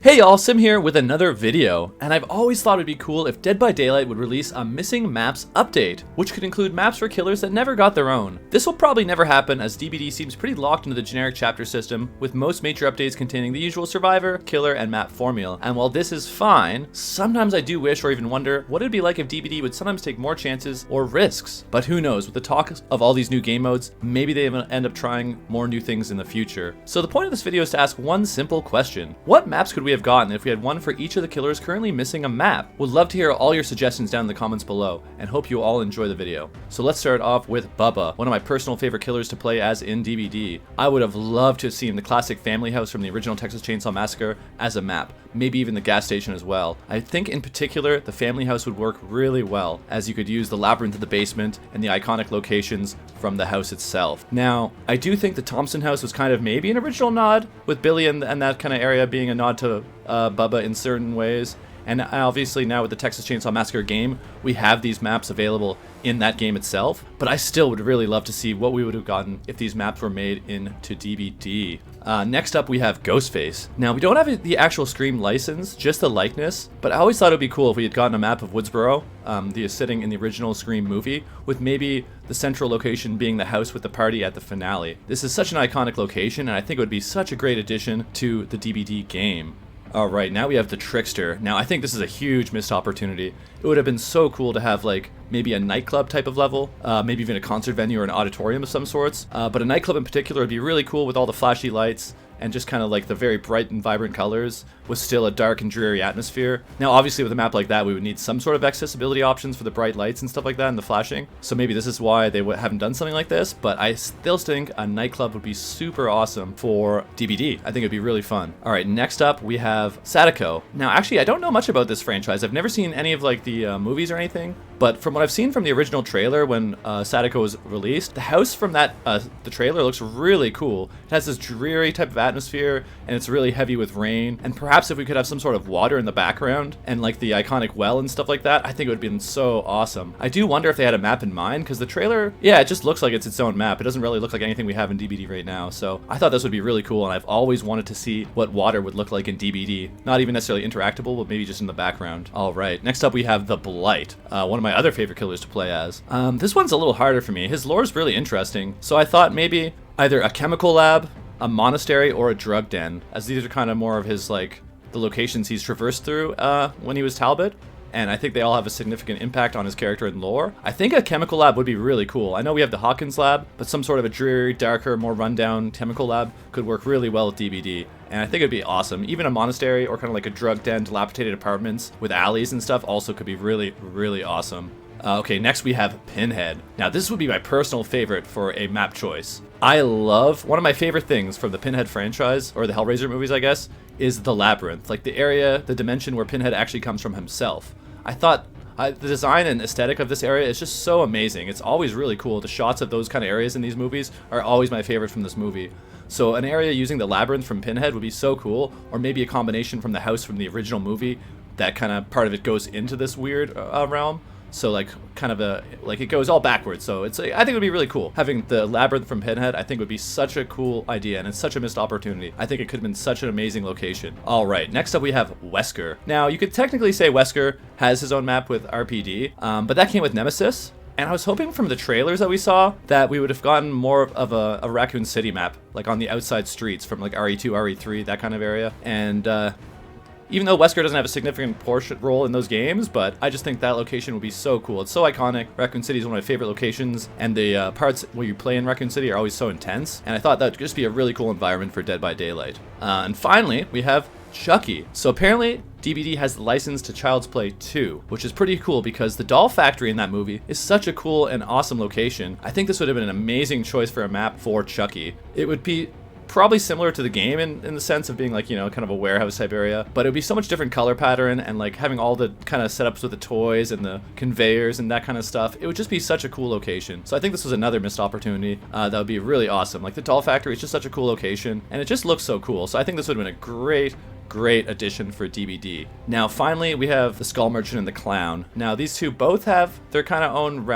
Hey y'all, Sim here with another video, and I've always thought it'd be cool if Dead by Daylight would release a missing maps update, which could include maps for killers that never got their own. This will probably never happen as DBD seems pretty locked into the generic chapter system, with most major updates containing the usual survivor, killer, and map formula. And while this is fine, sometimes I do wish or even wonder what it'd be like if DBD would sometimes take more chances or risks. But who knows, with the talk of all these new game modes, maybe they end up trying more new things in the future. So the point of this video is to ask one simple question. What maps could we have gotten if we had one for each of the killers currently missing a map? Would love to hear all your suggestions down in the comments below, and hope you all enjoy the video. So let's start off with Bubba, one of my personal favorite killers to play as in DBD. I would have loved to have seen the classic family house from the original Texas Chainsaw Massacre as a map, maybe even the gas station as well. I think in particular the family house would work really well, as you could use the labyrinth of the basement and the iconic locations from the house itself. Now, I do think the Thompson house was kind of maybe an original nod, with Billy and that kind of area being a nod to Bubba in certain ways. And obviously now with the Texas Chainsaw Massacre game, we have these maps available in that game itself, but I still would really love to see what we would have gotten if these maps were made into DBD. Next up we have Ghostface. Now we don't have the actual Scream license, just the likeness, but I always thought it would be cool if we had gotten a map of Woodsboro, the setting in the original Scream movie, with maybe the central location being the house with the party at the finale. This is such an iconic location, and I think it would be such a great addition to the DBD game. Alright, now we have the Trickster. Now I think this is a huge missed opportunity. It would have been so cool to have like maybe a nightclub type of level, maybe even a concert venue or an auditorium of some sorts. But a nightclub in particular would be really cool with all the flashy lights and just kind of like the very bright and vibrant colors with still a dark and dreary atmosphere. Now obviously with a map like that we would need some sort of accessibility options for the bright lights and stuff like that and the flashing. So maybe this is why they haven't done something like this, but I still think a nightclub would be super awesome for DBD. I think it'd be really fun. Alright, next up we have Sadako. Now actually I don't know much about this franchise. I've never seen any of like the movies or anything, but from what I've seen from the original trailer when Sadako was released, the house from that the trailer looks really cool. It has this dreary type of atmosphere and it's really heavy with rain, and perhaps if we could have some sort of water in the background and like the iconic well and stuff like that, I think it would have been so awesome. I do wonder if they had a map in mind, because the trailer, yeah, it just looks like it's its own map. It doesn't really look like anything we have in DBD right now, so I thought this would be really cool, and I've always wanted to see what water would look like in DBD. Not even necessarily interactable, but maybe just in the background. Alright, next up we have the Blight, one of my other favorite killers to play as. This one's a little harder for me. His lore is really interesting, so I thought maybe either a chemical lab, a monastery, or a drug den, as these are kind of more of his like the locations he's traversed through when he was Talbot, and I think they all have a significant impact on his character and lore. I think a chemical lab would be really cool. I know we have the Hawkins lab, but some sort of a dreary, darker, more rundown chemical lab could work really well with DBD, and I think it'd be awesome. Even a monastery or kind of like a drug den, dilapidated apartments with alleys and stuff also could be really, really awesome. Okay, next we have Pinhead. Now this would be my personal favorite for a map choice. I love, one of my favorite things from the Pinhead franchise, or the Hellraiser movies I guess, is the labyrinth. Like the area, the dimension where Pinhead actually comes from himself. I thought the design and aesthetic of this area is just so amazing. It's always really cool. The shots of those kind of areas in these movies are always my favorite from this movie. So an area using the labyrinth from Pinhead would be so cool, or maybe a combination from the house from the original movie, that kind of part of it goes into this weird realm. So like kind of like it goes all backwards. So it's I think it would be really cool. Having the labyrinth from Pinhead I think would be such a cool idea, and it's such a missed opportunity. I think it could have been such an amazing location. Alright, next up we have Wesker. Now you could technically say Wesker has his own map with RPD, but that came with Nemesis. And I was hoping from the trailers that we saw that we would have gotten more of a Raccoon City map, like on the outside streets from like RE2, RE3, that kind of area. And even though Wesker doesn't have a significant role in those games, but I just think that location would be so cool. It's so iconic. Raccoon City is one of my favorite locations, and the parts where you play in Raccoon City are always so intense, and I thought that would just be a really cool environment for Dead by Daylight. And finally, we have Chucky. So apparently, DBD has the license to Child's Play 2, which is pretty cool because the doll factory in that movie is such a cool and awesome location. I think this would have been an amazing choice for a map for Chucky. It would be probably similar to the game in the sense of being like, you know, kind of a warehouse type area, but it would be so much different color pattern, and like having all the kind of setups with the toys and the conveyors and that kind of stuff. It would just be such a cool location. So I think this was another missed opportunity that would be really awesome. Like the doll factory is just such a cool location, and it just looks so cool. So I think this would have been a great great addition for DBD. Now finally we have the Skull Merchant and the Clown. Now these two both have their kind of own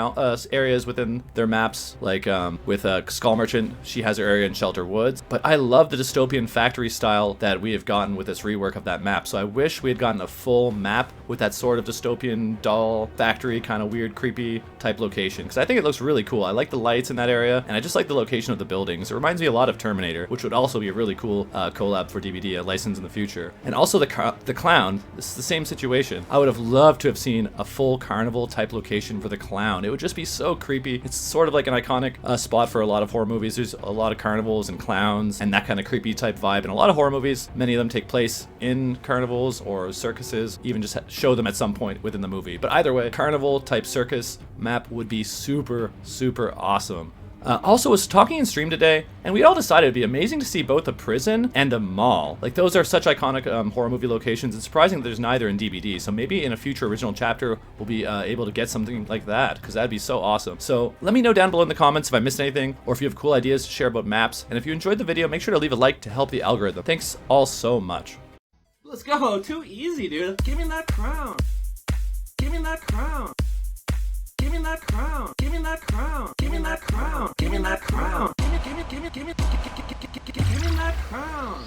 areas within their maps, like with Skull Merchant, she has her area in Shelter Woods, but I love the dystopian factory style that we have gotten with this rework of that map. So I wish we had gotten a full map with that sort of dystopian doll factory kind of weird creepy type location, because I think it looks really cool. I like the lights in that area, and I just like the location of the buildings. It reminds me a lot of Terminator, which would also be a really cool collab for DBD, a license in the future. And also the Clown, this is the same situation. I would have loved to have seen a full carnival type location for the Clown. It would just be so creepy. It's sort of like an iconic spot for a lot of horror movies. There's a lot of carnivals and clowns and that kind of creepy type vibe in a lot of horror movies. Many of them take place in carnivals or circuses, even just show them at some point within the movie. But either way, carnival type circus map would be super, super awesome. Also was talking in stream today, and we all decided it'd be amazing to see both a prison and a mall. Like, those are such iconic horror movie locations. It's surprising that there's neither in DBD, so maybe in a future original chapter we'll be able to get something like that, because that'd be so awesome. So let me know down below in the comments if I missed anything, or if you have cool ideas to share about maps, and if you enjoyed the video, make sure to leave a like to help the algorithm. Thanks all so much. Let's go, too easy, dude. Give me that crown. Give me that crown. Give me that crown. Give me that crown. Give me that crown. Give me that crown. Give me that crown.